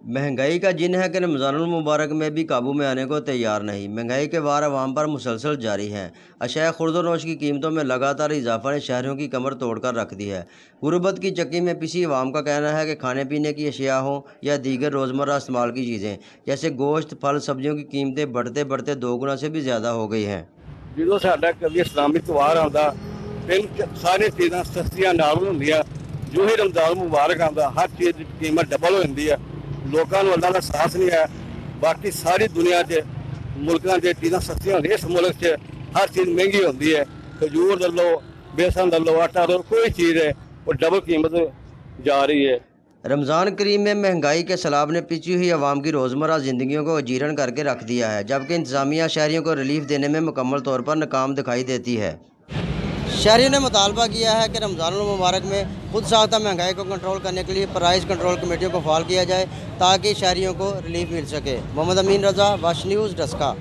महंगाई का जिन है कि रमज़ानुल मुबारक में भी काबू में आने को तैयार नहीं। महंगाई के वार अवाम पर मुसलसल जारी हैं। अशाया खुर्द-व-नोश की कीमतों में लगातार इजाफा ने शहरियों की कमर तोड़कर रख दी है। गुर्बत की चक्की में पिसी अवाम का कहना है कि खाने पीने की अशिया हों या दीगर रोज़मर्रा इस्तेमाल की चीज़ें जैसे गोश्त, फल, सब्जियों की कीमतें बढ़ते बढ़ते 2 गुना से भी ज़्यादा हो गई हैं। ਜਦੋਂ ਸਾਡਾ ਕਦੀ ਇਸਲਾਮੀ ਤਿਉਹਾਰ ਆਉਂਦਾ ਫਿਰ ਸਾਰੀਆਂ ਚੀਜ਼ਾਂ ਸਸਤੀਆਂ ਨਾਲ ਹੁੰਦੀਆਂ। ਜੋ ਹੀ ਰਮਜ਼ਾਨ ਮੁਬਾਰਕ ਆਉਂਦਾ ਹਰ ਚੀਜ਼ ਦੀ ਕੀਮਤ ਡਬਲ ਹੋ ਜਾਂਦੀ ਹੈ। ਲੋਕਾਂ ਨੂੰ ਅੱਲਾ ਦਾ ਅਹਿਸਾਸ ਨਹੀਂ ਹੈ। ਬਾਕੀ ਸਾਰੀ ਦੁਨੀਆ 'ਚ ਮੁਲਕਾਂ 'ਚ ਚੀਜ਼ਾਂ ਸਸਤੀਆਂ ਹੁੰਦੀਆਂ, ਇਸ ਮੁਲਕ 'ਚ ਹਰ ਚੀਜ਼ ਮਹਿੰਗੀ ਹੁੰਦੀ ਹੈ। ਖਜੂਰ ਲੈ ਲਓ, बेसन ले लो, आटा ले लो, कोई चीज़ है वो डबल कीमत जा रही है। रमज़ान करीम में महंगाई के सैलाब ने पिछी हुई आवाम की रोज़मर्रा ज़िंदगियों को अजीरन करके रख दिया है, जबकि इंतज़ामिया शहरियों को रिलीफ देने में मुकम्मल तौर पर नाकाम दिखाई देती है। शहरियों ने मुतालबा किया है कि रमज़ानुल मुबारक में खुद साख्ता महंगाई को कंट्रोल करने के लिए प्राइस कंट्रोल कमेटियों को फ़ाल किया जाए ताकि शहरियों को रिलीफ मिल सके। मोहम्मद अमीन रज़ा, वश न्यूज़, डस्का।